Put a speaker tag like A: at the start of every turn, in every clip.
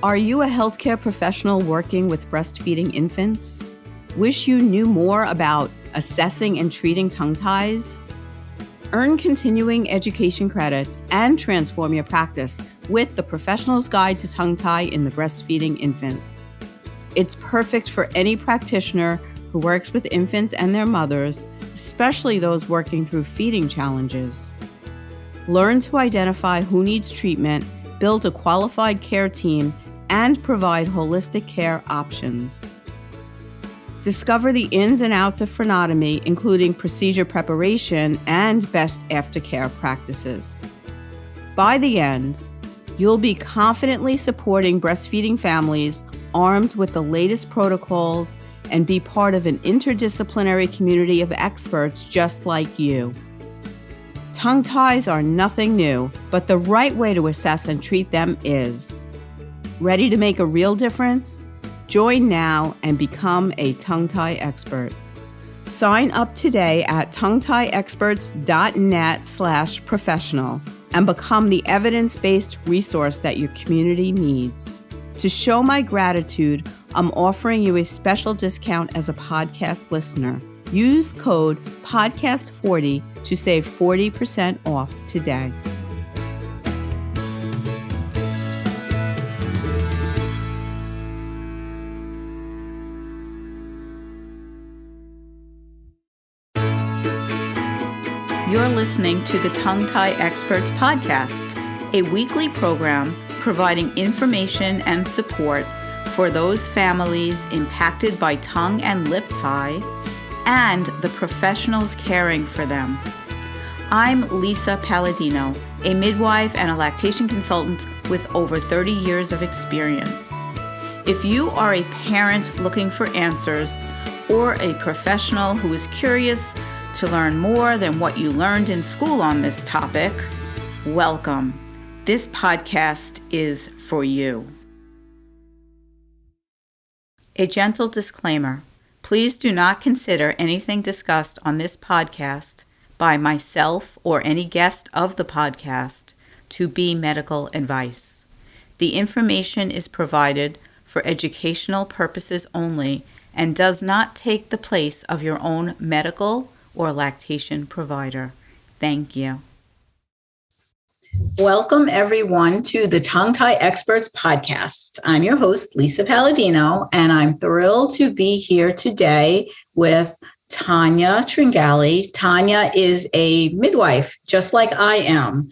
A: Are you a healthcare professional working with breastfeeding infants? Wish you knew more about assessing and treating tongue ties? Earn continuing education credits and transform your practice with the Professional's Guide to Tongue Tie in the Breastfeeding Infant. It's perfect for any practitioner who works with infants and their mothers, especially those working through feeding challenges. Learn to identify who needs treatment, build a qualified care team, and provide holistic care options. Discover the ins and outs of frenotomy, including procedure preparation and best aftercare practices. By the end, you'll be confidently supporting breastfeeding families armed with the latest protocols and be part of an interdisciplinary community of experts just like you. Tongue ties are nothing new, but the right way to assess and treat them is. Ready to make a real difference? Join now and become a tongue tie expert. Sign up today at tonguetieexperts.net/professional and become the evidence-based resource that your community needs. To show my gratitude, I'm offering you a special discount as a podcast listener. Use code PODCAST40 to save 40% off today. You're listening to the Tongue Tie Experts Podcast, a weekly program providing information and support for those families impacted by tongue and lip tie and the professionals caring for them. I'm Lisa Paladino, a midwife and a lactation consultant with over 30 years of experience. If you are a parent looking for answers or a professional who is curious to learn more than what you learned in school on this topic, welcome. This podcast is for you. A gentle disclaimer. Please do not consider anything discussed on this podcast by myself or any guest of the podcast to be medical advice. The information is provided for educational purposes only and does not take the place of your own medical or lactation provider. Thank you.
B: Welcome, everyone, to the Tongue Tie Experts Podcast. I'm your host, Lisa Paladino, and I'm thrilled to be here today with Tanya Tringali. Tanya is a midwife, just like I am.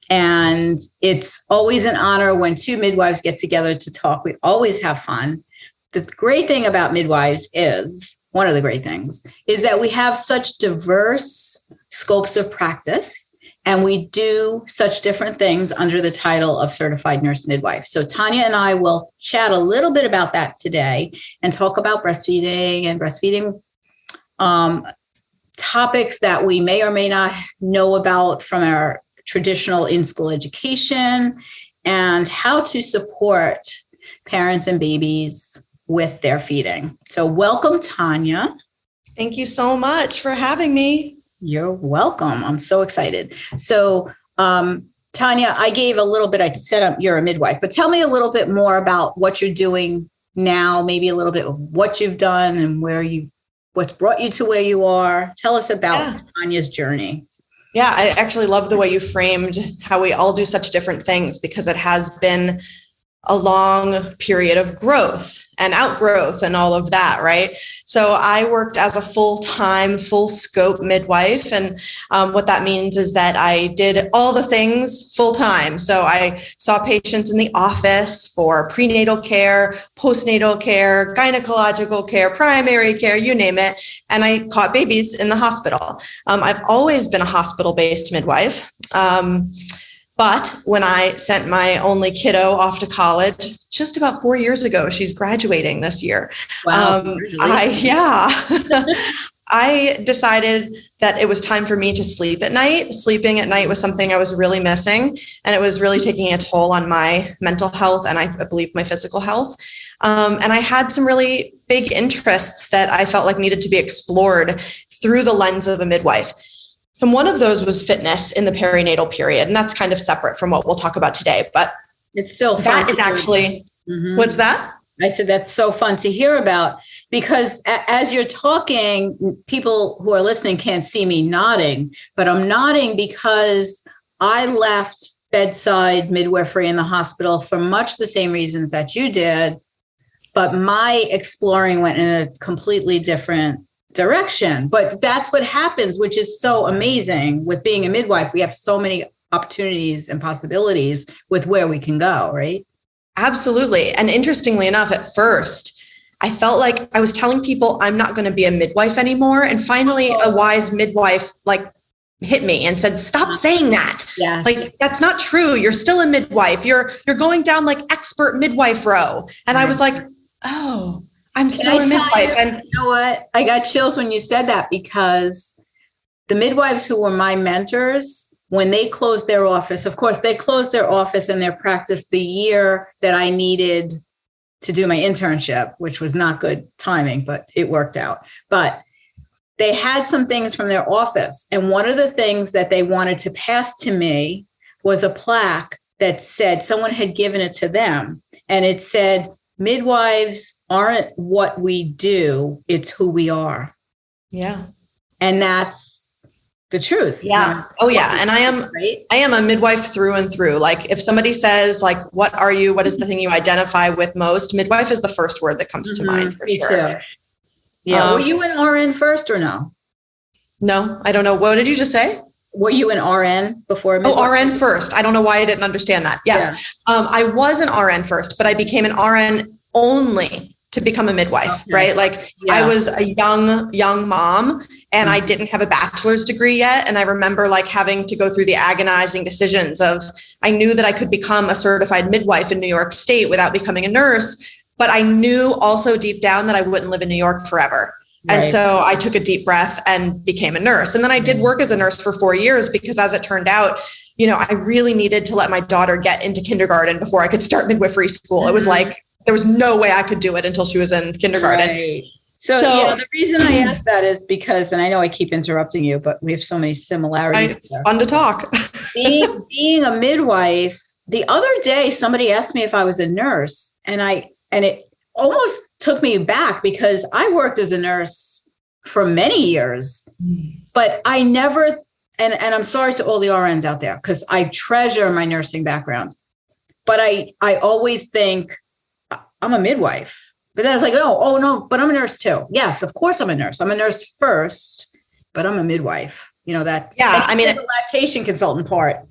B: And it's always an honor when two midwives get together to talk. We always have fun. The great thing about midwives is, one of the great things, is that we have such diverse scopes of practice, and we do such different things under the title of certified nurse midwife. So Tanya and I will chat a little bit about that today and talk about breastfeeding and breastfeeding topics that we may or may not know about from our traditional in-school education and how to support parents and babies with their feeding. So welcome, Tanya.
C: Thank you so much for having me.
B: You're welcome. I'm so excited. So, Tanya, I gave a little bit, I set up, you're a midwife, but tell me a little bit more about what you're doing now, maybe a little bit of what you've done and what's brought you to where you are. Tell us about Tanya's journey.
C: Yeah, I actually love the way you framed how we all do such different things, because it has been a long period of growth and outgrowth and all of that, right? So I worked as a full-time, full-scope midwife. And what that means is that I did all the things full-time. So I saw patients in the office for prenatal care, postnatal care, gynecological care, primary care, you name it. And I caught babies in the hospital. I've always been a hospital-based midwife. But when I sent my only kiddo off to college just about 4 years ago, she's graduating this year.
B: Wow.
C: I decided that it was time for me to sleep at night. Sleeping at night was something I was really missing, and it was really taking a toll on my mental health and I believe my physical health. And I had some really big interests that I felt like needed to be explored through the lens of a midwife. And one of those was fitness in the perinatal period. And that's kind of separate from what we'll talk about today. But
B: It's still fun.
C: That is actually, what's that?
B: I said, that's so fun to hear about, because as you're talking, people who are listening can't see me nodding, but I'm nodding because I left bedside midwifery in the hospital for much the same reasons that you did, but my exploring went in a completely different direction. But that's what happens, which is so amazing with being a midwife. We have so many opportunities and possibilities with where we can go, right?
C: Absolutely. And interestingly enough, at first, I felt like I was telling people I'm not going to be a midwife anymore. And finally, a wise midwife hit me and said, stop saying that.
B: Yes.
C: Like, that's not true. You're still a midwife. You're going down like expert midwife row. And I was like, oh, I'm still a midwife. And
B: you know what? I got chills when you said that, because the midwives who were my mentors, when they closed their office, of course, they closed their office and their practice the year that I needed to do my internship, which was not good timing, but it worked out. But they had some things from their office. And one of the things that they wanted to pass to me was a plaque that said, someone had given it to them. And it said, midwives aren't what we do, it's who we are.
C: Yeah.
B: And that's the truth.
C: Yeah. Oh yeah. And I am a midwife through and through. Like, if somebody says, like, what are you? What is the thing you identify with most? Midwife is the first word that comes to mind for sure.
B: Too. Yeah. Were you an RN first or no?
C: No, I don't know. What did you just say?
B: Were you an RN before?
C: Oh, RN first. I don't know why I didn't understand that. Yes. Yeah. I was an RN first, but I became an RN only to become a midwife, right? Like, I was a young mom and I didn't have a bachelor's degree yet. And I remember like having to go through the agonizing decisions of, I knew that I could become a certified midwife in New York State without becoming a nurse, but I knew also deep down that I wouldn't live in New York forever. And so I took a deep breath and became a nurse. And then I did work as a nurse for 4 years, because as it turned out, I really needed to let my daughter get into kindergarten before I could start midwifery school. It was like, there was no way I could do it until she was in kindergarten.
B: Right. So the reason I asked that is because, and I know I keep interrupting you, but we have so many similarities.
C: It's fun to talk.
B: being a midwife, the other day, somebody asked me if I was a nurse, and it almost took me back, because I worked as a nurse for many years, but I never, and I'm sorry to all the RNs out there, because I treasure my nursing background, but I always think I'm a midwife. But then I was like, oh no, but I'm a nurse too. Yes, of course I'm a nurse. I'm a nurse first, but I'm a midwife. That. Yeah, I mean, the lactation consultant part.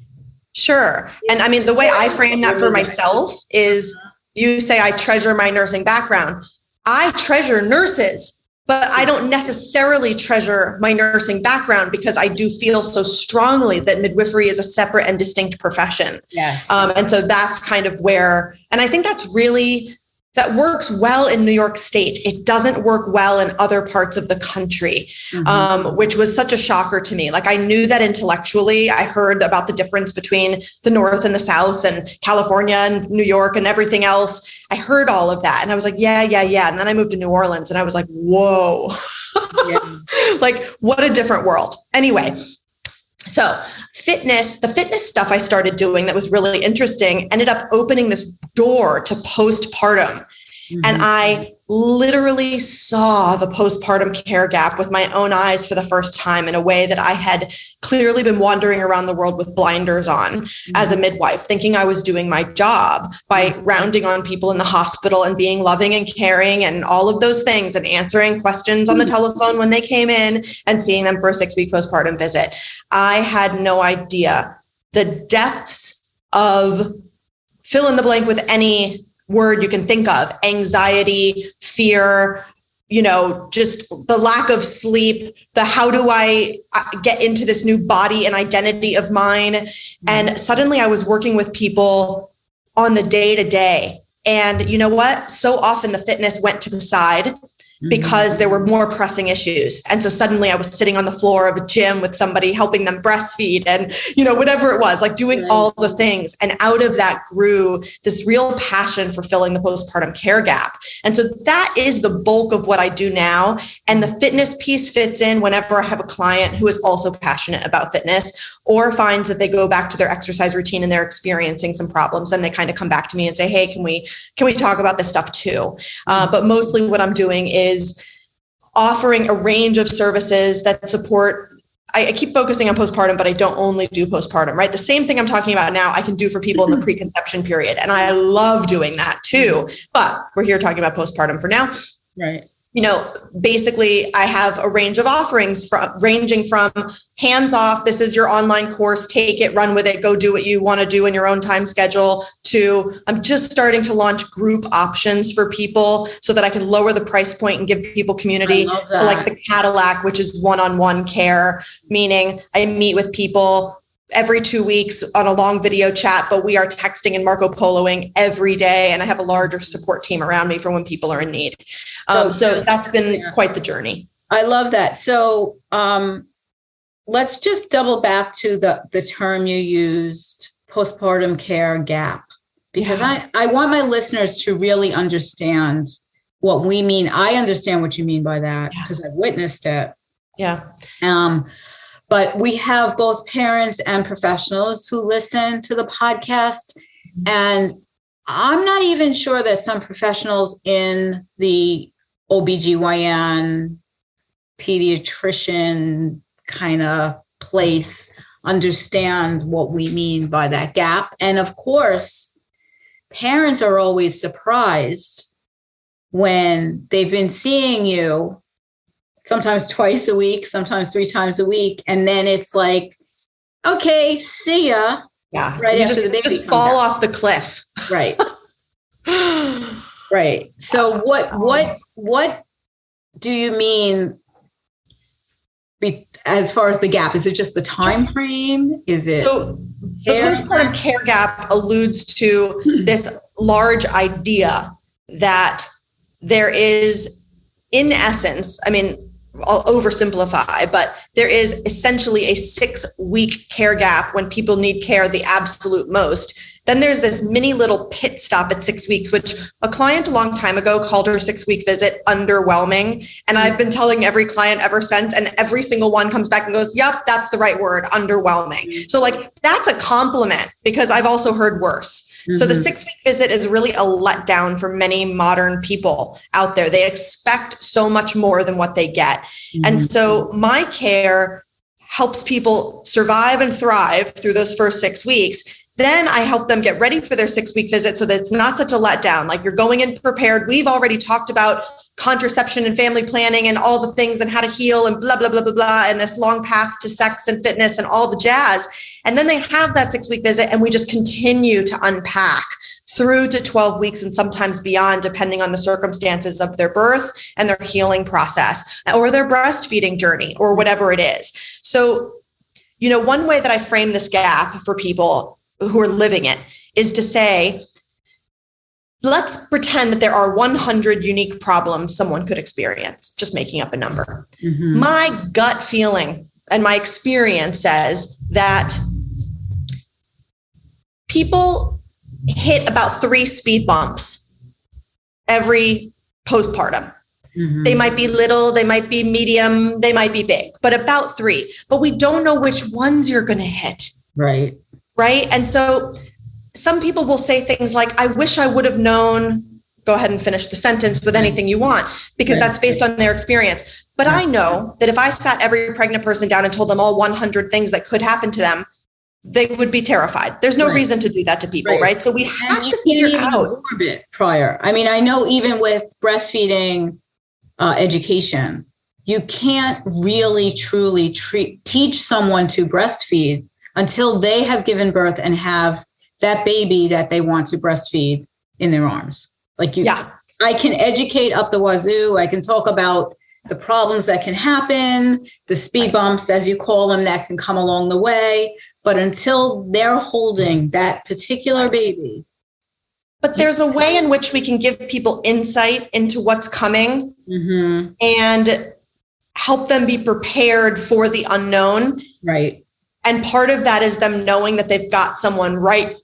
C: Sure. And I mean, the way I frame that for myself is, you say I treasure my nursing background. I treasure nurses, but I don't necessarily treasure my nursing background, because I do feel so strongly that midwifery is a separate and distinct profession.
B: Yes.
C: And so that's kind of where, and I think that works well in New York State. It doesn't work well in other parts of the country, which was such a shocker to me. Like, I knew that intellectually. I heard about the difference between the North and the South and California and New York and everything else. I heard all of that. And I was like, yeah. And then I moved to New Orleans and I was like, whoa, like, what a different world. Anyway. So the fitness stuff I started doing that was really interesting ended up opening this door to postpartum. And I literally saw the postpartum care gap with my own eyes for the first time in a way that I had clearly been wandering around the world with blinders on as a midwife, thinking I was doing my job by rounding on people in the hospital and being loving and caring and all of those things, and answering questions on the telephone when they came in and seeing them for a 6-week postpartum visit. I had no idea the depths of, fill in the blank with any word you can think of, anxiety, fear, just the lack of sleep, the how do I get into this new body and identity of mine. And suddenly I was working with people on the day to day. And you know what? So often the fitness went to the side because there were more pressing issues. And so suddenly I was sitting on the floor of a gym with somebody helping them breastfeed and, whatever it was, like doing all the things. And out of that grew this real passion for filling the postpartum care gap. And so that is the bulk of what I do now. And the fitness piece fits in whenever I have a client who is also passionate about fitness or finds that they go back to their exercise routine and they're experiencing some problems. And they kind of come back to me and say, hey, can we talk about this stuff too? But mostly what I'm doing is offering a range of services that support. I keep focusing on postpartum, but I don't only do postpartum, right? The same thing I'm talking about now, I can do for people in the preconception period. And I love doing that too. But we're here talking about postpartum for now.
B: Right.
C: Basically I have a range of offerings ranging from hands off. This is your online course, take it, run with it, go do what you want to do in your own time schedule, to I'm just starting to launch group options for people so that I can lower the price point and give people community, like the Cadillac, which is one-on-one care, meaning I meet with people every 2 weeks on a long video chat, but we are texting and Marco Poloing every day. And I have a larger support team around me for when people are in need. So that's been quite the journey.
B: I love that. So let's just double back to the term you used, postpartum care gap, because I want my listeners to really understand what we mean. I understand what you mean by that because I've witnessed it.
C: Yeah.
B: But we have both parents and professionals who listen to the podcast. And I'm not even sure that some professionals in the OBGYN, pediatrician kind of place understand what we mean by that gap. And of course, parents are always surprised when they've been seeing you sometimes twice a week, sometimes 3 times a week. And then it's like, okay, see ya.
C: Yeah.
B: Right.
C: You just fall off the cliff.
B: Right. Right. So what do you mean as far as the gap? Is it just the time frame? Is it?
C: So the postpartum care gap alludes to this large idea that there is, in essence, I mean, I'll oversimplify, but there is essentially a 6-week care gap when people need care the absolute most. Then there's this mini little pit stop at 6 weeks, which a client a long time ago called her 6-week visit underwhelming. And I've been telling every client ever since, and every single one comes back and goes, yep, that's the right word, underwhelming. So like, that's a compliment because I've also heard worse. So the 6-week visit is really a letdown for many modern people out there. They expect so much more than what they get. And so my care helps people survive and thrive through those first 6 weeks. Then I help them get ready for their 6-week visit so that it's not such a letdown. Like, you're going in prepared. We've already talked about contraception and family planning and all the things and how to heal and blah, blah, blah, blah, blah, and this long path to sex and fitness and all the jazz. And then they have that 6-week visit and we just continue to unpack through to 12 weeks and sometimes beyond, depending on the circumstances of their birth and their healing process or their breastfeeding journey or whatever it is. So, one way that I frame this gap for people who are living it is to say, let's pretend that there are 100 unique problems someone could experience, just making up a number. My gut feeling and my experience says that people hit about 3 speed bumps every postpartum. They might be little, they might be medium, they might be big, but about 3. But we don't know which ones you're going to hit.
B: Right.
C: Right. And so some people will say things like, I wish I would have known, go ahead and finish the sentence with anything you want, because that's based on their experience. But I know that if I sat every pregnant person down and told them all 100 things that could happen to them, they would be terrified. There's no reason to do that to people, right? So we have to figure out
B: it prior. I mean, I know even with breastfeeding education, you can't really truly teach someone to breastfeed until they have given birth and have that baby that they want to breastfeed in their arms. Like I can educate up the wazoo. I can talk about the problems that can happen, the speed bumps, as you call them, that can come along the way. But until they're holding that particular baby
C: But there's a way in which we can give people insight into what's coming and help them be prepared for the unknown.
B: Right.
C: And part of that is them knowing that they've got someone right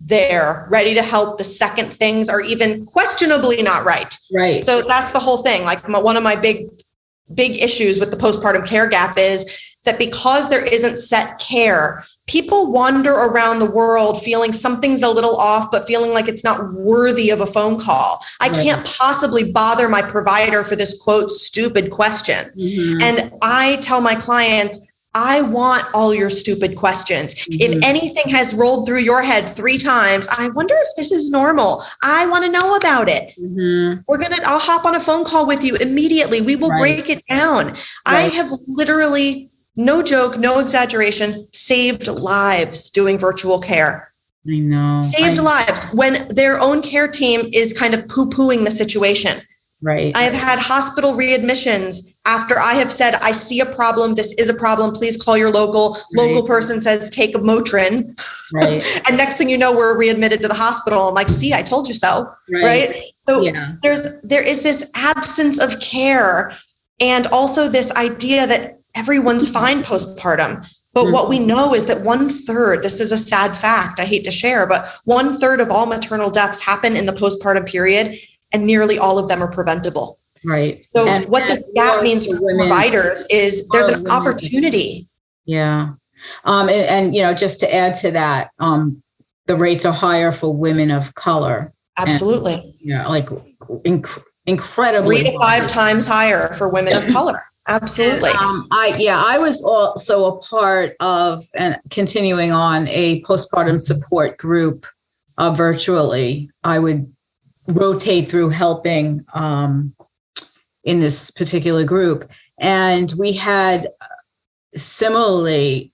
C: there ready to help the second things are even questionably not right.
B: Right.
C: So that's the whole thing. Like one of my big issues with the postpartum care gap is that because there isn't set care, people wander around the world feeling something's a little off, but feeling like it's not worthy of a phone call. I can't possibly bother my provider for this quote, stupid question. And I tell my clients, I want all your stupid questions. If anything has rolled through your head 3 times, I wonder if this is normal. I want to know about it. I'll hop on a phone call with you immediately. We will break it down. I have literally, no joke, no exaggeration, saved lives doing virtual care.
B: I know.
C: Saved lives when their own care team is kind of poo-pooing the situation.
B: Right.
C: I have had hospital readmissions after I have said, I see a problem. This is a problem. Please call your local person says, take a Motrin. Right. And next thing you know, we're readmitted to the hospital. I'm like, see, I told you so. Right. So there is this absence of care and also this idea that everyone's fine postpartum. But what we know is that 1/3, this is a sad fact I hate to share, but 1/3 of all maternal deaths happen in the postpartum period. And nearly all of them are preventable.
B: Right.
C: So what this gap means for providers is there's an opportunity.
B: Yeah. And just to add to that, the rates are higher for women of color.
C: Absolutely.
B: Like incredibly
C: 3 to 5 times higher for women of color. Absolutely.
B: I was also a part of, and continuing on, a postpartum support group virtually. I would rotate through helping in this particular group. And we had similarly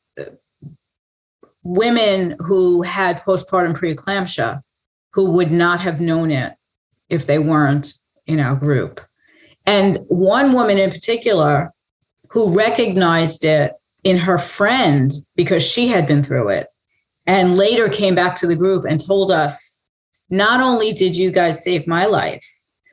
B: women who had postpartum preeclampsia who would not have known it if they weren't in our group. And one woman in particular who recognized it in her friend because she had been through it and later came back to the group and told us, not only did you guys save my life,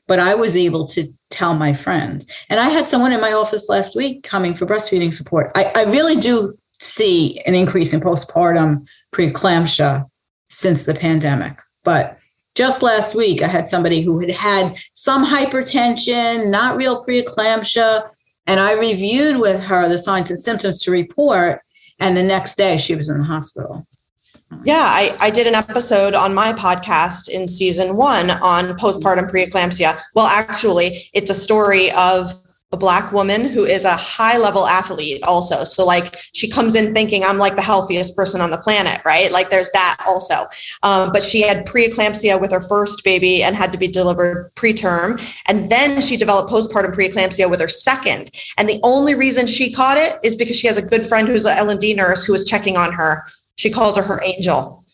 B: but I was able to tell my friend. And I had someone in my office last week coming for breastfeeding support. I really do see an increase in postpartum preeclampsia since the pandemic. But just last week, I had somebody who had some hypertension, not real preeclampsia. And I reviewed with her the signs and symptoms to report. And the next day she was in the hospital.
C: Yeah, I did an episode on my podcast in season 1 on postpartum preeclampsia. Well, actually, it's a story of a Black woman who is a high level athlete also. So like she comes in thinking I'm like the healthiest person on the planet, right? Like there's that also. But she had preeclampsia with her first baby and had to be delivered preterm. And then she developed postpartum preeclampsia with her second. And the only reason she caught it is because she has a good friend who's an L&D nurse who was checking on her. She calls her angel,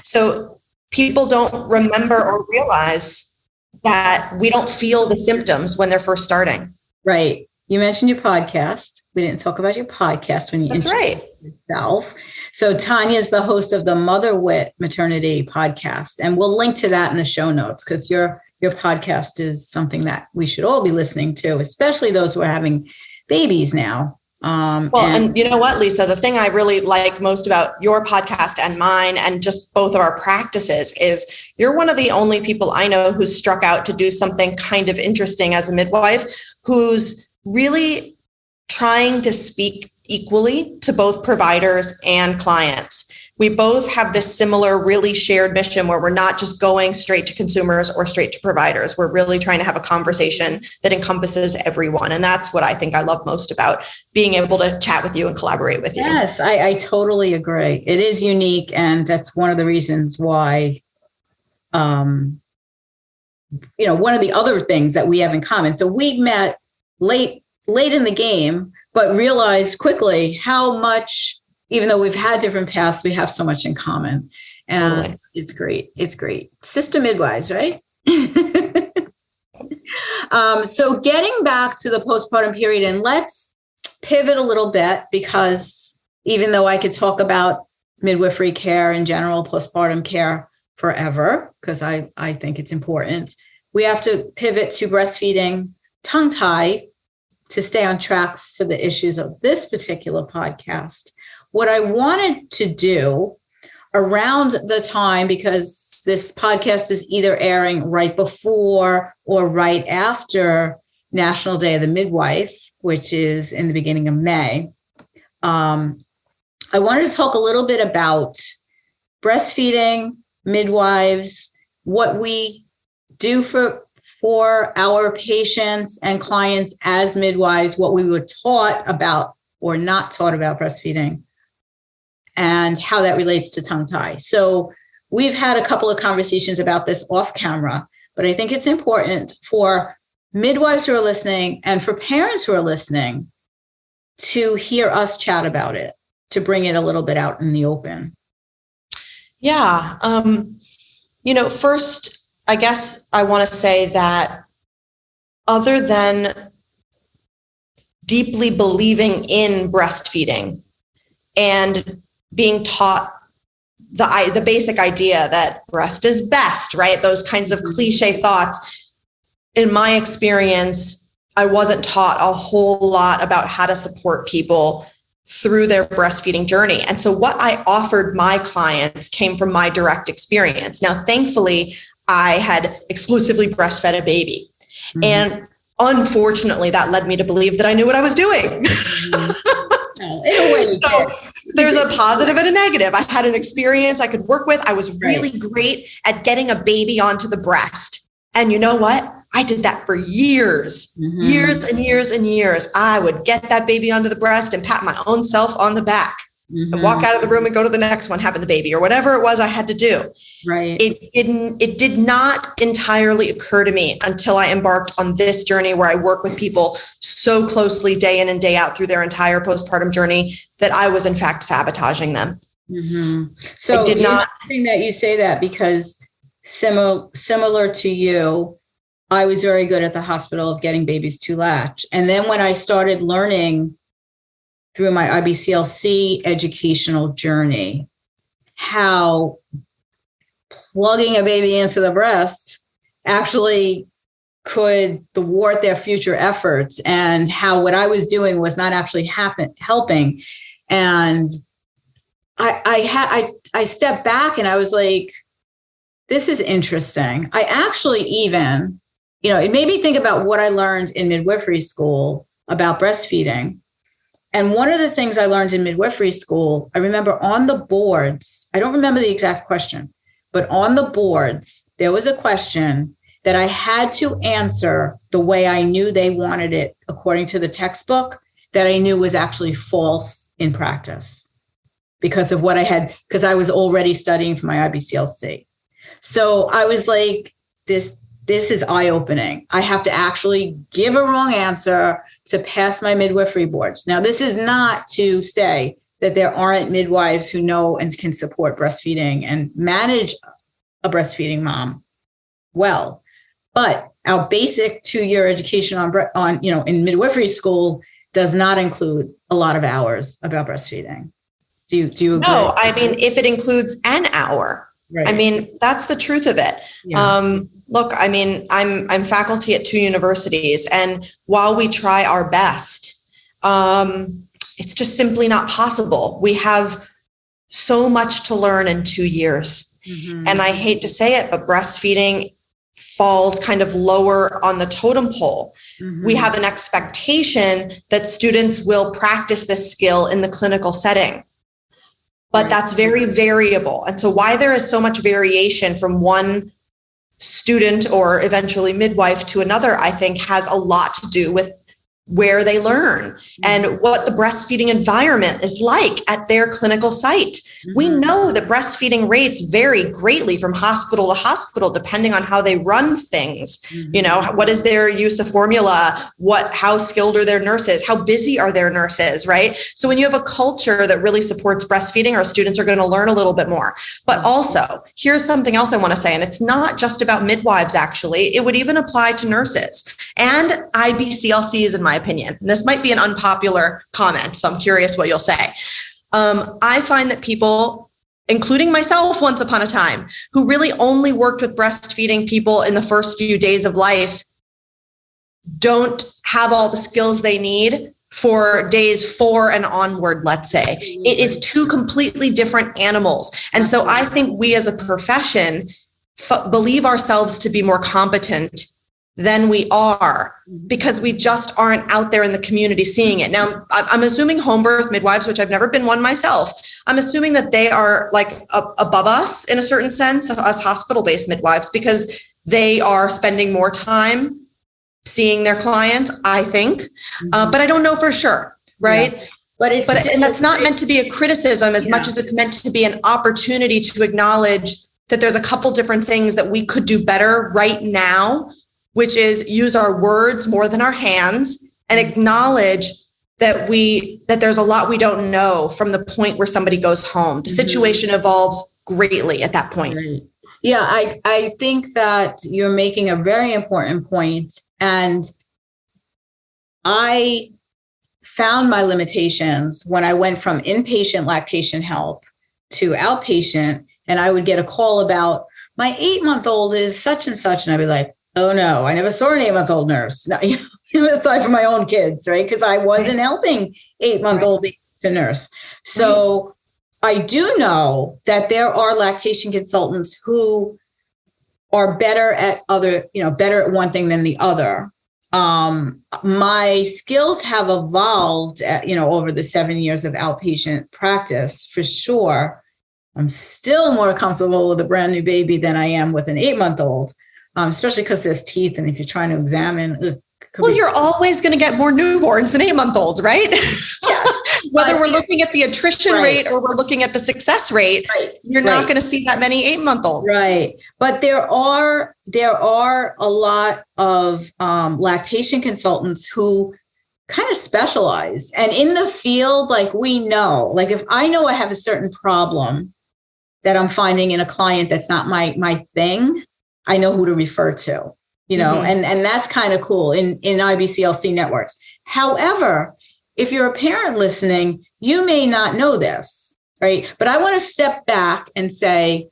C: So people don't remember or realize that we don't feel the symptoms when they're first starting.
B: Right. You mentioned your podcast. We didn't talk about your podcast when you introduced yourself. So Tanya is the host of the Mother Wit Maternity podcast. And we'll link to that in the show notes because your podcast is something that we should all be listening to, especially those who are having babies now.
C: And you know what, Lisa, the thing I really like most about your podcast and mine and just both of our practices is you're one of the only people I know who's struck out to do something kind of interesting as a midwife, who's really trying to speak equally to both providers and clients. We both have this similar, really shared mission where we're not just going straight to consumers or straight to providers. We're really trying to have a conversation that encompasses everyone. And that's what I think I love most about being able to chat with you and collaborate with you.
B: Yes, I totally agree. It is unique. And that's one of the reasons why, one of the other things that we have in common. So we met late in the game, but realized quickly how much, even though we've had different paths, we have so much in common. And totally. It's great. It's great. Sister midwives, right? So getting back to the postpartum period, and let's pivot a little bit, because even though I could talk about midwifery care in general, postpartum care forever, because I think it's important. We have to pivot to breastfeeding tongue tie to stay on track for the issues of this particular podcast. What I wanted to do around the time, because this podcast is either airing right before or right after National Day of the Midwife, which is in the beginning of May, I wanted to talk a little bit about breastfeeding, midwives, what we do for our patients and clients as midwives, what we were taught about or not taught about breastfeeding, and how that relates to tongue tie. So we've had a couple of conversations about this off camera, but I think it's important for midwives who are listening and for parents who are listening to hear us chat about it, to bring it a little bit out in the open.
C: Yeah. First, I guess I want to say that other than deeply believing in breastfeeding and being taught the basic idea that breast is best, right? Those kinds of cliche thoughts. In my experience, I wasn't taught a whole lot about how to support people through their breastfeeding journey. And so what I offered my clients came from my direct experience. Now, thankfully, I had exclusively breastfed a baby. Mm-hmm. And unfortunately, that led me to believe that I knew what I was doing. Mm-hmm. So there's a positive and a negative. I had an experience I could work with. I was really great at getting a baby onto the breast. And you know what? I did that for years, years and years and years. I would get that baby onto the breast and pat my own self on the back and walk out of the room and go to the next one having the baby or whatever it was I had to do.
B: Right.
C: It did not entirely occur to me until I embarked on this journey where I work with people so closely day in and day out through their entire postpartum journey that I was in fact sabotaging them.
B: Mm-hmm. So it's interesting that you say that, because similar to you, I was very good at the hospital of getting babies to latch. And then when I started learning through my IBCLC educational journey, how plugging a baby into the breast actually could thwart their future efforts, and how what I was doing was not actually helping. And I stepped back and I was like, this is interesting. I actually even, it made me think about what I learned in midwifery school about breastfeeding. And one of the things I learned in midwifery school, I remember on the boards, I don't remember the exact question, but on the boards, there was a question that I had to answer the way I knew they wanted it according to the textbook, that I knew was actually false in practice because of because I was already studying for my IBCLC. So I was like, this is eye-opening. I have to actually give a wrong answer to pass my midwifery boards. Now, this is not to say that there aren't midwives who know and can support breastfeeding and manage a breastfeeding mom well. But our basic 2-year education on in midwifery school does not include a lot of hours about breastfeeding. Do you agree?
C: No, I mean, if it includes an hour, right. I mean, that's the truth of it. Yeah. Look, I mean, I'm faculty at 2 universities, and while we try our best, it's just simply not possible. We have so much to learn in 2 years. Mm-hmm. And I hate to say it, but breastfeeding falls kind of lower on the totem pole. Mm-hmm. We have an expectation that students will practice this skill in the clinical setting. But that's very variable. And so why there is so much variation from one student or eventually midwife to another, I think has a lot to do with where they learn and what the breastfeeding environment is like at their clinical site. Mm-hmm. We know that breastfeeding rates vary greatly from hospital to hospital, depending on how they run things. Mm-hmm. What is their use of formula? How skilled are their nurses? How busy are their nurses, right? So when you have a culture that really supports breastfeeding, our students are going to learn a little bit more. But also, here's something else I want to say, and it's not just about midwives, actually. It would even apply to nurses and IBCLCs, in my opinion. And this might be an unpopular comment, so I'm curious what you'll say. I find that people including myself once upon a time, who really only worked with breastfeeding people in the first few days of life, don't have all the skills they need for days 4 and onward, let's say. It is two completely different animals. And so I think we as a profession believe ourselves to be more competent than we are because we just aren't out there in the community seeing it. Now, I'm assuming home birth midwives, which I've never been one myself, I'm assuming that they are like above us in a certain sense, us hospital-based midwives, because they are spending more time seeing their clients, I think, but I don't know for sure, right? Yeah. And that's not meant to be a criticism as much as it's meant to be an opportunity to acknowledge that there's a couple different things that we could do better right now, which is use our words more than our hands and acknowledge that there's a lot we don't know from the point where somebody goes home. The situation evolves greatly at that point.
B: Right. Yeah, I think that you're making a very important point. And I found my limitations when I went from inpatient lactation help to outpatient, and I would get a call about my 8-month-old is such and such. And I'd be like, oh no, I never saw an 8-month-old nurse. No, aside from my own kids, right? Because I wasn't helping 8-month-old to nurse. So I do know that there are lactation consultants who are better at better at one thing than the other. My skills have evolved over the 7 years of outpatient practice for sure. I'm still more comfortable with a brand new baby than I am with an 8-month-old, especially because there's teeth. And if you're trying to examine,
C: you're always going to get more newborns than 8-month-olds, right? Yeah. Whether we're looking at the attrition rate or we're looking at the success rate, you're not going to see that many 8-month-olds. Right.
B: But there are a lot of lactation consultants who kind of specialize. And in the field, like we know, like if I know I have a certain problem that I'm finding in a client that's not my thing, I know who to refer to, and that's kind of cool in IBCLC networks. However, if you're a parent listening, you may not know this, right? But I want to step back and say,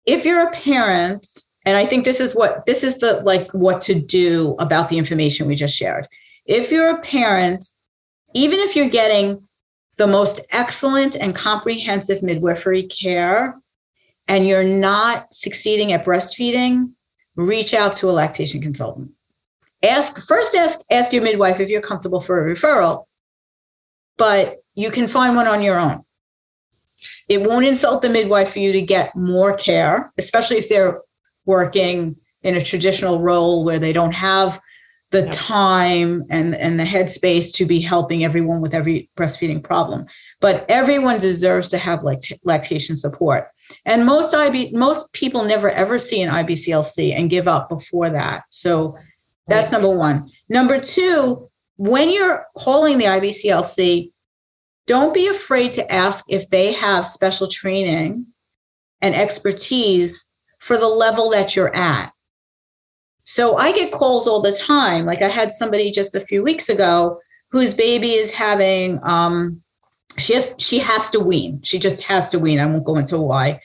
B: if you're a parent, and I think this is what to do about the information we just shared. If you're a parent, even if you're getting the most excellent and comprehensive midwifery care, and you're not succeeding at breastfeeding, reach out to a lactation consultant. Ask your midwife if you're comfortable for a referral, but you can find one on your own. It won't insult the midwife for you to get more care, especially if they're working in a traditional role where they don't have the time and the headspace to be helping everyone with every breastfeeding problem. But everyone deserves to have lactation support. And most people never ever see an IBCLC and give up before that. So that's number one. Number two, when you're calling the IBCLC, don't be afraid to ask if they have special training and expertise for the level that you're at. So I get calls all the time. Like I had somebody just a few weeks ago whose baby is having, she has to wean. She just has to wean. I won't go into why.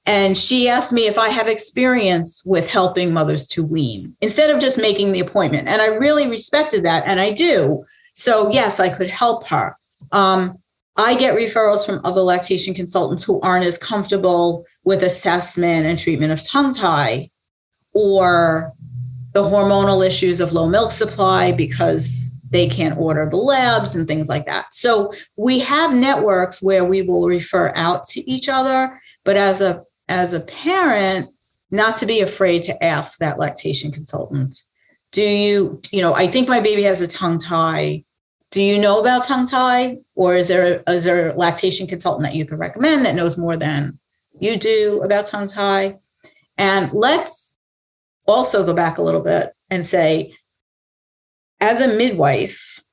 B: And she asked me if I have experience with helping mothers to wean instead of just making the appointment. And I really respected that. And I do. So yes, I could help her. I get referrals from other lactation consultants who aren't as comfortable with assessment and treatment of tongue tie or the hormonal issues of low milk supply because they can't order the labs and things like that. So we have networks where we will refer out to each other, but as a parent, not to be afraid to ask that lactation consultant, I think my baby has a tongue tie. Do you know about tongue tie? Or is there a lactation consultant that you could recommend that knows more than you do about tongue tie? And let's also go back a little bit and say, as a midwife,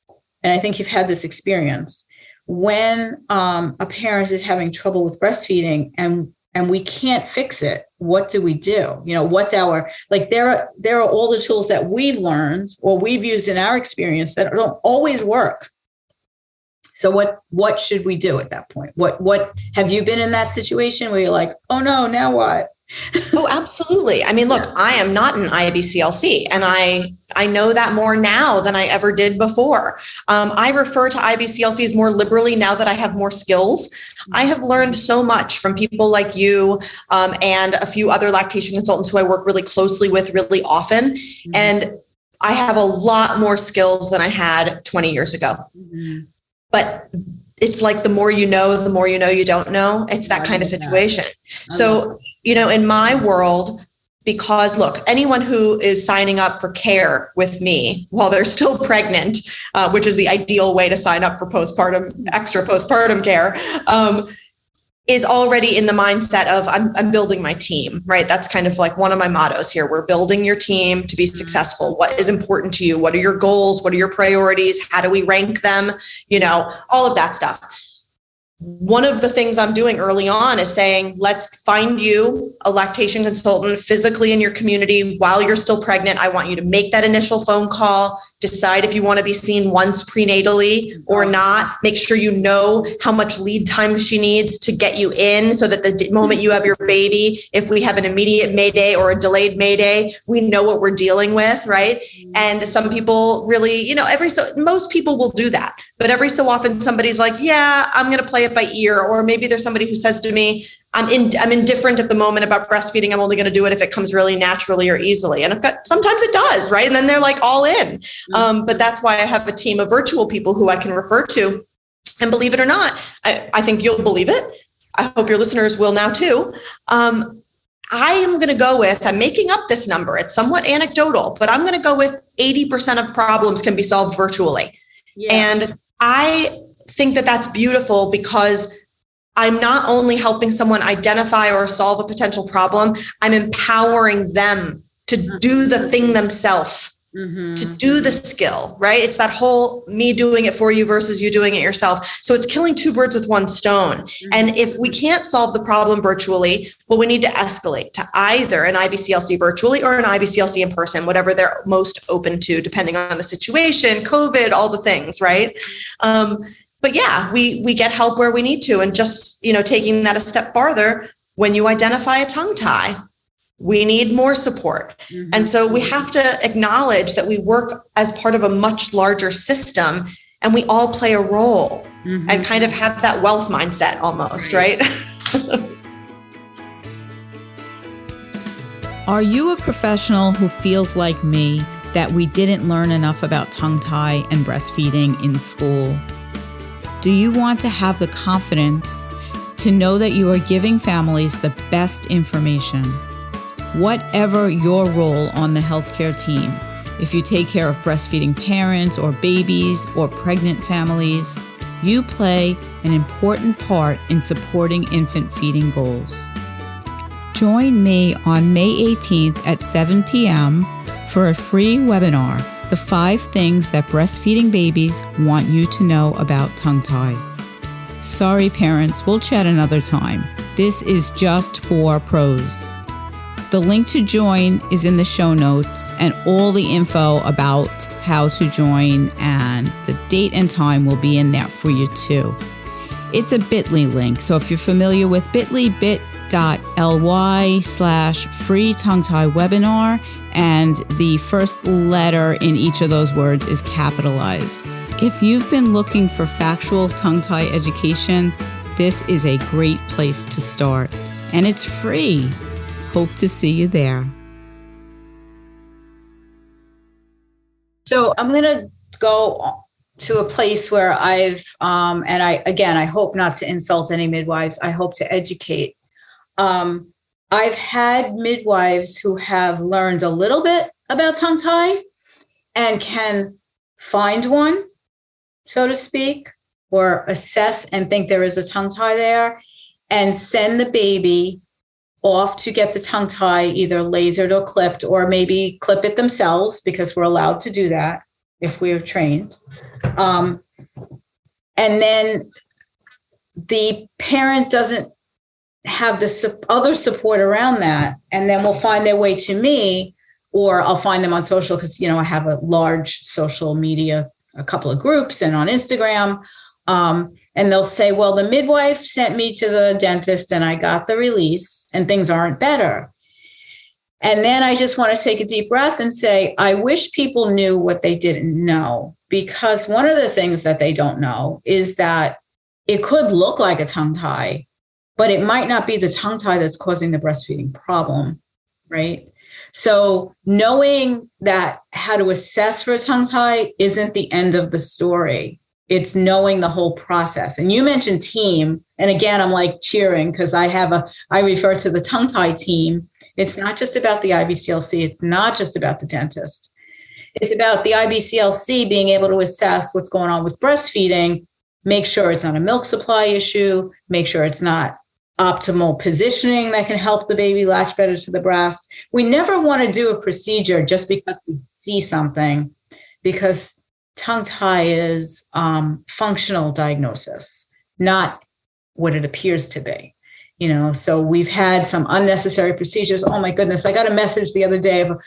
B: and I think you've had this experience, when a parent is having trouble with breastfeeding and we can't fix it, what do we do? What's our, there are all the tools that we've learned or we've used in our experience that don't always work. So what should we do at that point? What have you been in that situation where you're like, oh no, now what?
C: Oh, absolutely. I mean, look, I am not an IBCLC, and I know that more now than I ever did before. I refer to IBCLCs more liberally now that I have more skills. I have learned so much from people like you and a few other lactation consultants who I work really closely with really often. Mm-hmm. And I have a lot more skills than I had 20 years ago. Mm-hmm. But it's like the more you know you don't know. It's that kind of situation. So, in my world, because look, anyone who is signing up for care with me while they're still pregnant, which is the ideal way to sign up for extra postpartum care, is already in the mindset of I'm building my team, right? That's kind of like one of my mottos here. We're building your team to be successful. What is important to you? What are your goals? What are your priorities? How do we rank them? All of that stuff. One of the things I'm doing early on is saying, let's find you a lactation consultant physically in your community while you're still pregnant. I want you to make that initial phone call, decide if you want to be seen once prenatally or not. Make sure you know how much lead time she needs to get you in so that the moment you have your baby, if we have an immediate Mayday or a delayed Mayday, we know what we're dealing with, right? And some people really, most people will do that. But every so often somebody's like, yeah, I'm going to play it by ear. Or maybe there's somebody who says to me, I'm indifferent at the moment about breastfeeding. I'm only going to do it if it comes really naturally or easily. And sometimes it does, right? And then they're like all in. But that's why I have a team of virtual people who I can refer to. And believe it or not, I think you'll believe it. I hope your listeners will now too. I am going to go with, I'm making up this number. It's somewhat anecdotal, but I'm going to go with 80% of problems can be solved virtually. Yeah. And I think that that's beautiful because I'm not only helping someone identify or solve a potential problem, I'm empowering them to do the thing themselves, to do the skill, right? It's that whole me doing it for you versus you doing it yourself. So it's killing two birds with one stone. And if we can't solve the problem virtually, well, we need to escalate to either an IBCLC virtually or an IBCLC in person, whatever they're most open to, depending on the situation, COVID, all the things, right? But yeah, we get help where we need to. And just, taking that a step farther, when you identify a tongue tie, we need more support. And so we have to acknowledge that we work as part of a much larger system and we all play a role and kind of have that wealth mindset almost, right?
A: Are you a professional who feels like me that we didn't learn enough about tongue tie and breastfeeding in school? Do you want to have the confidence to know that you are giving families the best information? Whatever your role on the healthcare team, if you take care of breastfeeding parents or babies or pregnant families, you play an important part in supporting infant feeding goals. Join me on May 18th at 7 p.m. for a free webinar, The 5 Things That Breastfeeding Babies Want You to Know About Tongue Tie. Sorry, parents, we'll chat another time. This is just for pros. The link to join is in the show notes, and all the info about how to join and the date and time will be in there for you too. It's a bit.ly link, so if you're familiar with bit.ly, bit.ly/free tongue tie webinar, and the first letter in each of those words is capitalized. If you've been looking for factual tongue tie education, this is a great place to start, and it's free. Hope to see you there.
B: So I'm going to go to a place where I hope not to insult any midwives. I hope to educate. I've had midwives who have learned a little bit about tongue tie and can find one, so to speak, or assess and think there is a tongue tie there and send the baby off to get the tongue tie either lasered or clipped, or maybe clip it themselves because we're allowed to do that if we are trained. And then the parent doesn't have the other support around that. And then will find their way to me, or I'll find them on social because, I have a large social media, a couple of groups and on Instagram. And they'll say, well, the midwife sent me to the dentist and I got the release and things aren't better. And then I just want to take a deep breath and say, I wish people knew what they didn't know, because one of the things that they don't know is that it could look like a tongue tie, but it might not be the tongue tie that's causing the breastfeeding problem, right? So knowing that how to assess for a tongue tie isn't the end of the story. It's knowing the whole process. And you mentioned team. And again, I'm like cheering because I refer to the tongue tie team. It's not just about the IBCLC. It's not just about the dentist. It's about the IBCLC being able to assess what's going on with breastfeeding, make sure it's not a milk supply issue, make sure it's not optimal positioning that can help the baby latch better to the breast. We never want to do a procedure just because we see something, because tongue tie is functional diagnosis, not what it appears to be. So we've had some unnecessary procedures. Oh my goodness. I got a message the other day of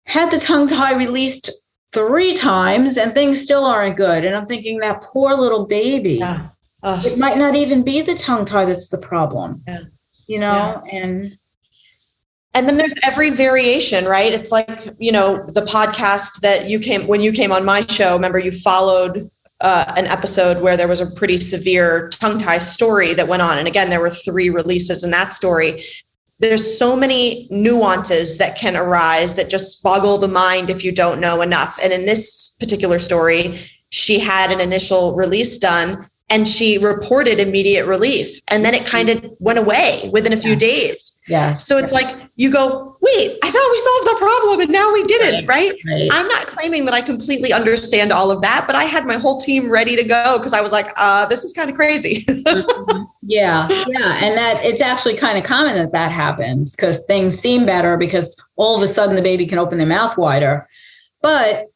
B: had the tongue tie released 3 times and things still aren't good. And I'm thinking that poor little baby, it might not even be the tongue tie that's the problem, and then there's every variation, right? It's like,
C: the podcast that when you came on my show, remember you followed an episode where there was a pretty severe tongue tie story that went on. And again, there were 3 releases in that story. There's so many nuances that can arise that just boggle the mind if you don't know enough. And in this particular story, she had an initial release done and she reported immediate relief. And then it kind of went away within a few days.
B: Yeah.
C: So it's like you go, wait, I thought we solved the problem and now we didn't, right? I'm not claiming that I completely understand all of that, but I had my whole team ready to go because I was like, this is kind of crazy.
B: Yeah. And that it's actually kind of common that happens because things seem better because all of a sudden the baby can open their mouth wider. But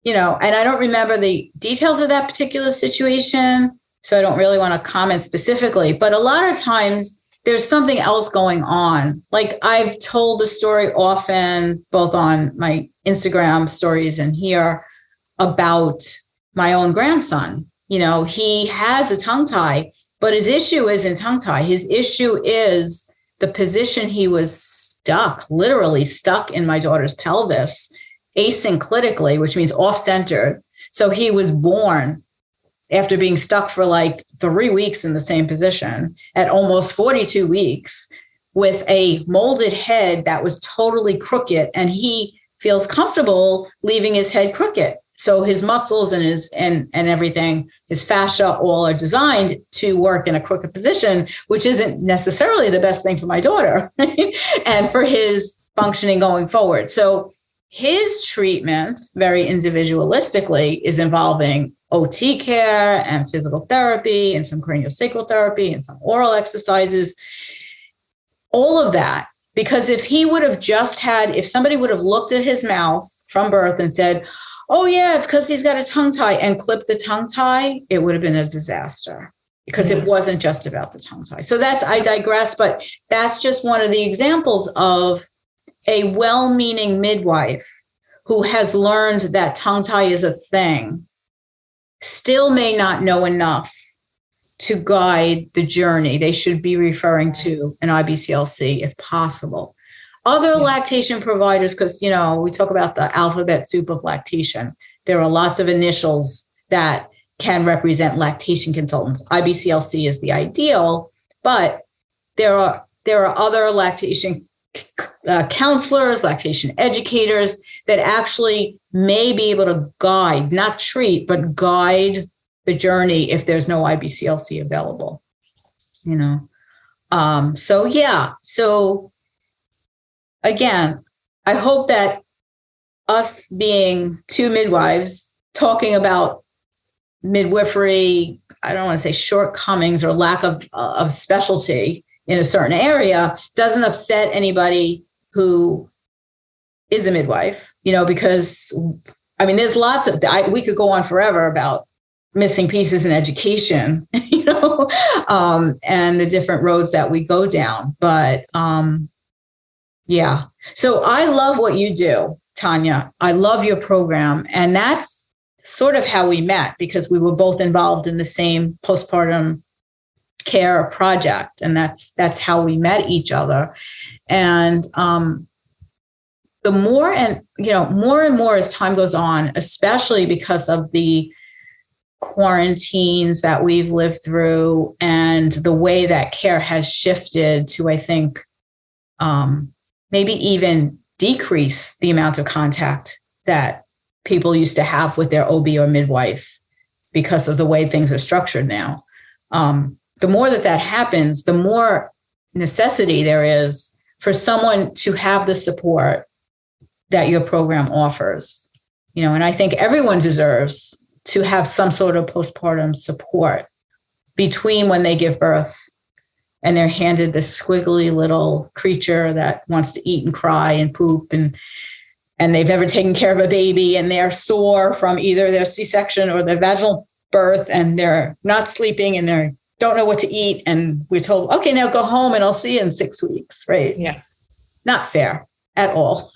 B: and I don't remember the details of that particular situation, so I don't really want to comment specifically. But a lot of times there's something else going on. Like I've told the story often, both on my Instagram stories and here, about my own grandson. He has a tongue tie, but his issue isn't tongue tie. His issue is the position he was literally stuck in my daughter's pelvis, asynclitically, which means off-centered. So he was born after being stuck for like 3 weeks in the same position at almost 42 weeks with a molded head that was totally crooked. And he feels comfortable leaving his head crooked. So his muscles and everything, his fascia, all are designed to work in a crooked position, which isn't necessarily the best thing for my daughter and for his functioning going forward. So his treatment, very individualistically, is involving OT care and physical therapy and some craniosacral therapy and some oral exercises, all of that. Because if somebody would have looked at his mouth from birth and said, oh yeah, it's because he's got a tongue tie, and clipped the tongue tie, it would have been a disaster because it wasn't just about the tongue tie. So I digress, but that's just one of the examples of a well-meaning midwife who has learned that tongue tie is a thing, still may not know enough to guide the journey. They should be referring to an IBCLC if possible. Other lactation providers, because, we talk about the alphabet soup of lactation. There are lots of initials that can represent lactation consultants. IBCLC is the ideal, but there are other lactation counselors, lactation educators that actually may be able to guide, not treat, but guide the journey if there's no IBCLC available, So again, I hope that us being 2 midwives talking about midwifery, I don't want to say shortcomings or lack of specialty in a certain area, doesn't upset anybody who is a midwife, because there's lots of, we could go on forever about missing pieces in education, and the different roads that we go down. But so I love what you do, Tanya. I love your program. And that's sort of how we met, because we were both involved in the same postpartum care project. And that's how we met each other. And the more and more as time goes on, especially because of the quarantines that we've lived through and the way that care has shifted to, I think, maybe even decrease the amount of contact that people used to have with their OB or midwife because of the way things are structured now. The more that happens, the more necessity there is for someone to have the support that your program offers. And I think everyone deserves to have some sort of postpartum support between when they give birth and they're handed this squiggly little creature that wants to eat and cry and poop, and they've never taken care of a baby, and they're sore from either their C-section or their vaginal birth, and they're not sleeping and they don't know what to eat. And we're told, okay, now go home and I'll see you in 6 weeks, right?
C: Yeah.
B: Not fair at all.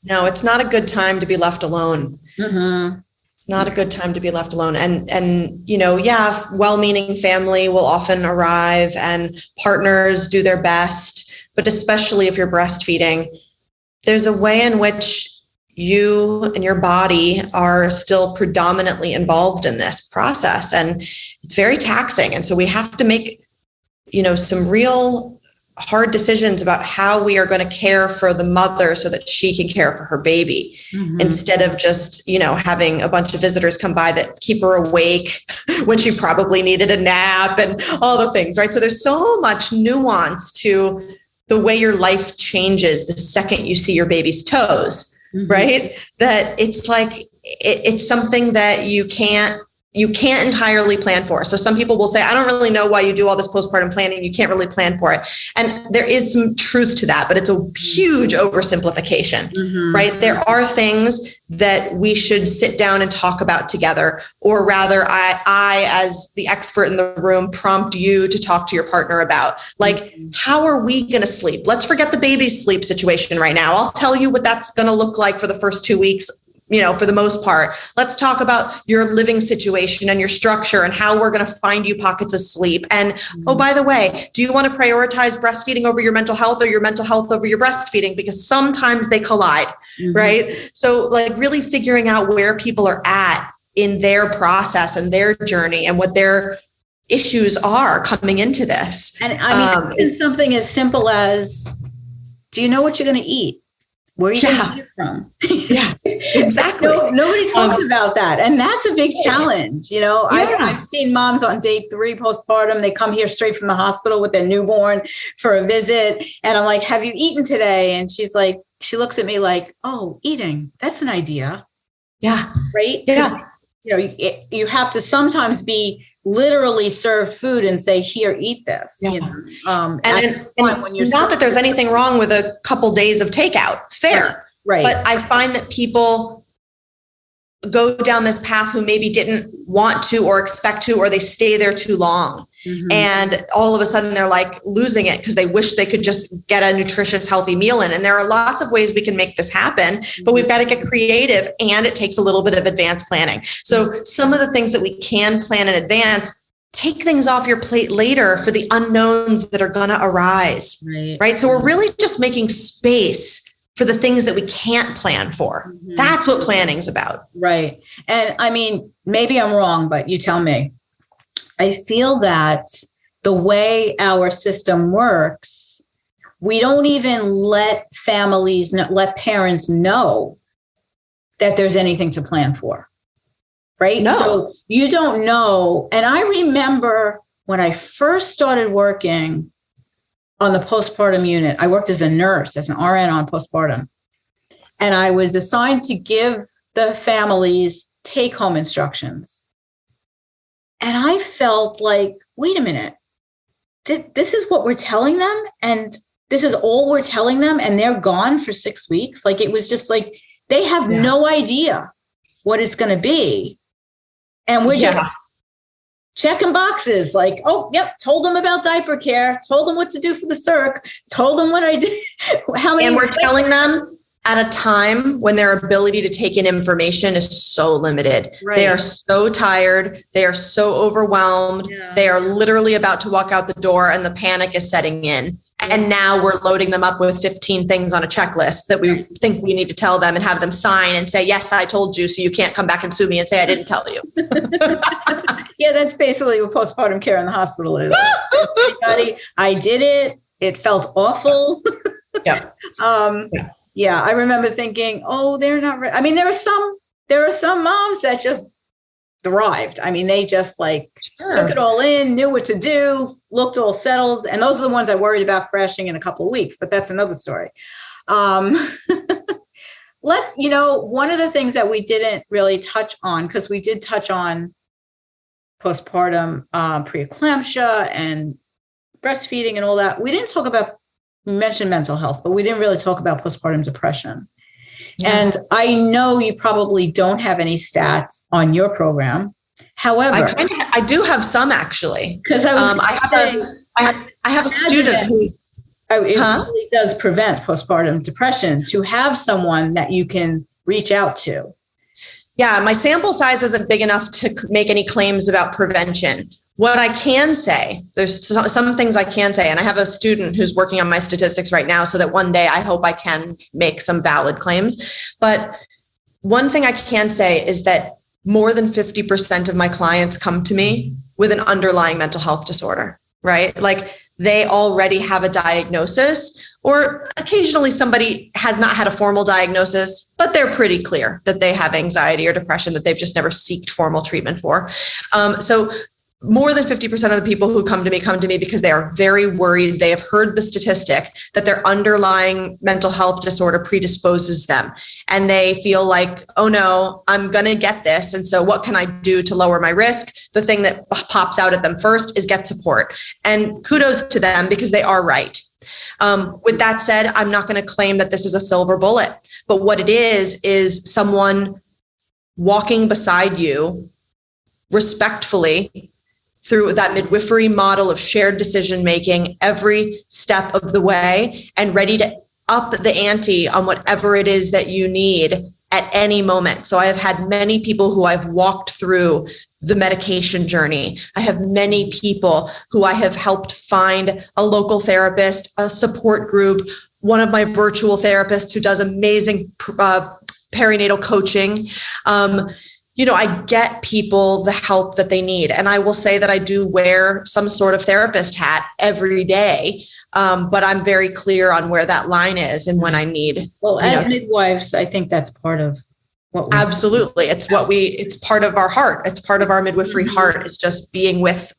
C: No, it's not a good time to be left alone.
B: Mm-hmm.
C: It's not a good time to be left alone. And well-meaning family will often arrive and partners do their best, but especially if you're breastfeeding, there's a way in which you and your body are still predominantly involved in this process. And it's very taxing. And so we have to make, some real hard decisions about how we are going to care for the mother so that she can care for her baby, instead of just, having a bunch of visitors come by that keep her awake when she probably needed a nap and all the things, right? So there's so much nuance to the way your life changes the second you see your baby's toes, right? That it's like, it's something that you can't entirely plan for. So some people will say, I don't really know why you do all this postpartum planning. You can't really plan for it. And there is some truth to that, but it's a huge oversimplification, right? There are things that we should sit down and talk about together, or rather I, as the expert in the room, prompt you to talk to your partner about, like, how are we going to sleep? Let's forget the baby's sleep situation right now. I'll tell you what that's going to look like for the first 2 weeks. For the most part. Let's talk about your living situation and your structure and how we're going to find you pockets of sleep. And, oh, by the way, do you want to prioritize breastfeeding over your mental health, or your mental health over your breastfeeding? Because sometimes they collide, right? So like really figuring out where people are at in their process and their journey and what their issues are coming into this.
B: And I mean, it's something as simple as, do you know what you're going to eat? Where are you going to get it from?
C: Yeah, exactly.
B: Nobody talks about that. And that's a big challenge. I've seen moms on day 3 postpartum. They come here straight from the hospital with their newborn for a visit. And I'm like, have you eaten today? And she's like, she looks at me like, oh, eating, that's an idea.
C: Yeah.
B: Right?
C: Yeah.
B: You have to sometimes be literally served food and say, here, eat this.
C: Yeah.
B: And when you're
C: not that there's anything wrong with a couple days of takeout. Fair.
B: Right.
C: But I find that people go down this path who maybe didn't want to or expect to, or they stay there too long. And all of a sudden they're like losing it because they wish they could just get a nutritious, healthy meal in. And there are lots of ways we can make this happen, but we've got to get creative, and it takes a little bit of advanced planning. So some of the things that we can plan in advance, take things off your plate later for the unknowns that are going to arise. Right. So we're really just making space for the things that we can't plan for. That's what planning's about.
B: Right. And I mean, maybe I'm wrong, but you tell me. I feel that the way our system works, we don't even let parents know that there's anything to plan for. Right.
C: No.
B: So you don't know. And I remember when I first started working on the postpartum unit, I worked as a nurse, as an RN on postpartum. And I was assigned to give the families take-home instructions. And I felt like, wait a minute, this is what we're telling them? And this is all we're telling them? And they're gone for 6 weeks? Like, it was just like, they have no idea what it's going to be. And we're just checking boxes like, oh, yep, told them about diaper care, told them what to do for the circ, told them what I did.
C: And we're telling them at a time when their ability to take in information is so limited. Right. They are so tired. They are so overwhelmed. Yeah. They are literally about to walk out the door and the panic is setting in. And now we're loading them up with 15 things on a checklist that we think we need to tell them and have them sign and say, yes, I told you, so you can't come back and sue me and say I didn't tell you.
B: Yeah, that's basically what postpartum care in the hospital is. I did it. It felt awful.
C: Yeah.
B: Yeah, I remember thinking, oh, they're not I mean, there are some moms that just thrived. I mean, they just took it all in, knew what to do, looked all settled. And those are the ones I worried about crashing in a couple of weeks, but that's another story. One of the things that we didn't really touch on, because we did touch on postpartum preeclampsia and breastfeeding and all that. We didn't talk about, we mentioned mental health, but we didn't really talk about postpartum depression. Yeah. And I know you probably don't have any stats on your program. However,
C: I do have some actually,
B: because I have a
C: student who
B: really does prevent postpartum depression to have someone that you can reach out to.
C: Yeah, my sample size isn't big enough to make any claims about prevention. What I can say, there's some things I can say, and I have a student who's working on my statistics right now so that one day I hope I can make some valid claims. But one thing I can say is that more than 50% of my clients come to me with an underlying mental health disorder, right? Like they already have a diagnosis, or occasionally somebody has not had a formal diagnosis, but they're pretty clear that they have anxiety or depression that they've just never sought formal treatment for. So more than 50% of the people who come to me because they are very worried. They have heard the statistic that their underlying mental health disorder predisposes them. And they feel like, oh no, I'm going to get this. And so what can I do to lower my risk? The thing that pops out at them first is get support. And kudos to them because they are right. With that said, I'm not going to claim that this is a silver bullet, but what it is someone walking beside you respectfully through that midwifery model of shared decision-making every step of the way and ready to up the ante on whatever it is that you need at any moment. So I have had many people who I've walked through the medication journey. I have many people who I have helped find a local therapist, a support group, one of my virtual therapists who does amazing perinatal coaching. I get people the help that they need. And I will say that I do wear some sort of therapist hat every day. But I'm very clear on where that line is and when I need.
B: Well, as midwives, I think that's part of what we
C: absolutely. It's it's part of our heart. It's part of our midwifery heart. It's just being with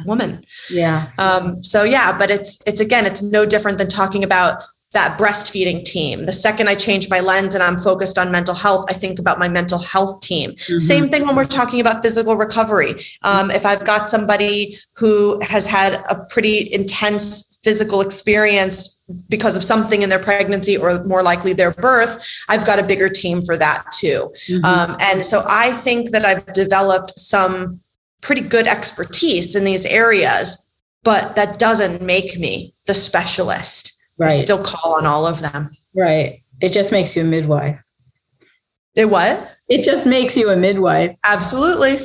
C: women.
B: Yeah.
C: But it's no different than talking about that breastfeeding team. The second I change my lens and I'm focused on mental health, I think about my mental health team. Mm-hmm. Same thing when we're talking about physical recovery. If I've got somebody who has had a pretty intense physical experience because of something in their pregnancy or more likely their birth, I've got a bigger team for that too. Mm-hmm. And so I think that I've developed some pretty good expertise in these areas, but that doesn't make me the specialist. Right. I still call on all of them.
B: Right. It just makes you a midwife.
C: It what?
B: It just makes you a midwife.
C: Absolutely.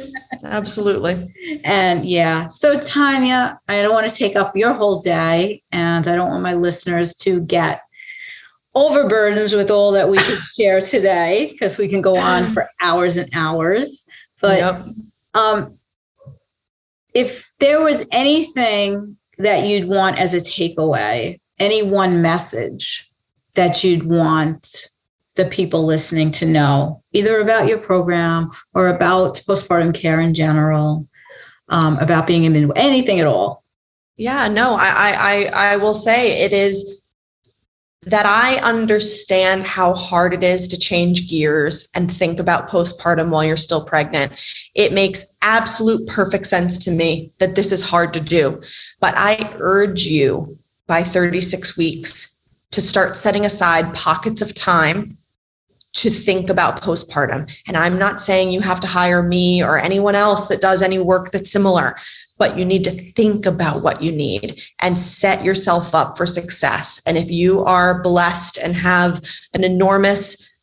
C: Absolutely.
B: And yeah. So Tanya, I don't want to take up your whole day and I don't want my listeners to get overburdened with all that we could share today because we can go on for hours and hours. But if there was anything that you'd want as a takeaway, any one message that you'd want the people listening to know, either about your program or about postpartum care in general, about being a midwife, anything at all?
C: Yeah, no, I will say it is that I understand how hard it is to change gears and think about postpartum while you're still pregnant. It makes absolute perfect sense to me that this is hard to do, but I urge you by 36 weeks to start setting aside pockets of time to think about postpartum. And I'm not saying you have to hire me or anyone else that does any work that's similar, but you need to think about what you need and set yourself up for success. And if you are blessed and have an enormous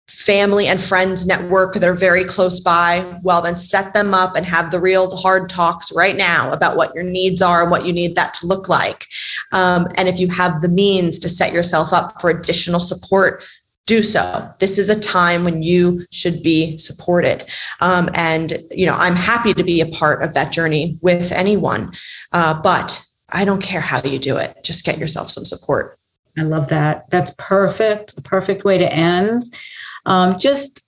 C: family and friends network that are very close by, well, then set them up and have the real hard talks right now about what your needs are and what you need that to look like. And if you have the means to set yourself up for additional support, do so. This is a time when you should be supported. And, I'm happy to be a part of that journey with anyone, but I don't care how you do it. Just get yourself some support.
B: I love that. That's perfect. The perfect way to end.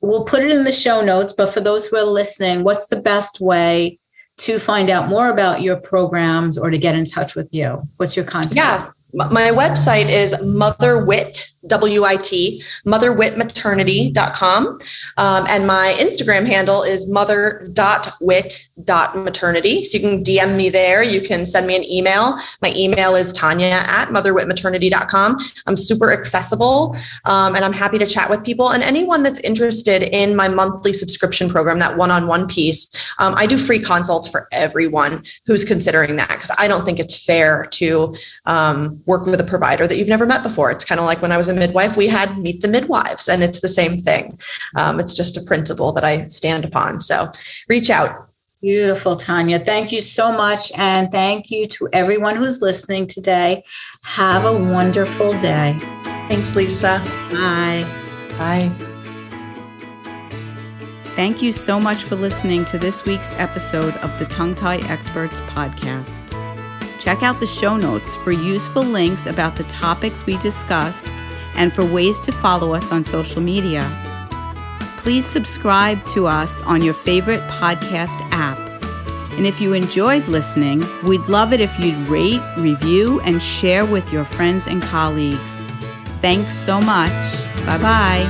B: We'll put it in the show notes, but for those who are listening, what's the best way to find out more about your programs or to get in touch with you? What's your contact?
C: Yeah. My website is Mother Wit, WIT, motherwitmaternity.com. And my Instagram handle is mother.wit.maternity. So you can DM me there. You can send me an email. My email is tanya@motherwitmaternity.com. I'm super accessible, and I'm happy to chat with people. And anyone that's interested in my monthly subscription program, that one-on-one piece, I do free consults for everyone who's considering that, because I don't think it's fair to work with a provider that you've never met before. It's kind of like when I was a midwife, we had Meet the Midwives, and it's the same thing. It's just a principle that I stand upon. So reach out.
B: Beautiful, Tanya. Thank you so much. And thank you to everyone who's listening today. Have a wonderful day.
C: Thanks, Lisa.
B: Bye.
C: Bye.
A: Thank you so much for listening to this week's episode of the Tongue Tie Experts podcast. Check out the show notes for useful links about the topics we discussed and for ways to follow us on social media. Please subscribe to us on your favorite podcast app. And if you enjoyed listening, we'd love it if you'd rate, review, and share with your friends and colleagues. Thanks so much. Bye-bye.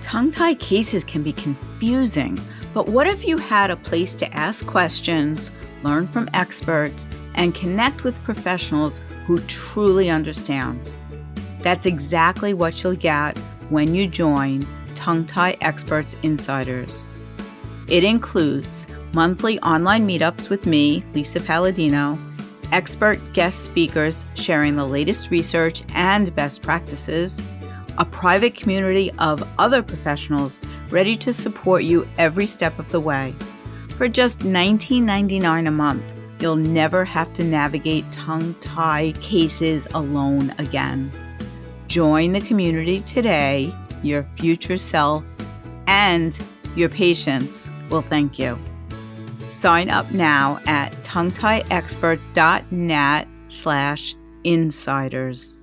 A: Tongue-tie cases can be confusing, but what if you had a place to ask questions, learn from experts, and connect with professionals who truly understand? That's exactly what you'll get when you join Tongue Tie Experts Insiders. It includes monthly online meetups with me, Lisa Paladino, expert guest speakers sharing the latest research and best practices, a private community of other professionals ready to support you every step of the way. For just $19.99 a month, you'll never have to navigate tongue-tie cases alone again. Join the community today. Your future self and your patients will thank you. Sign up now at tonguetieexperts.net/insiders.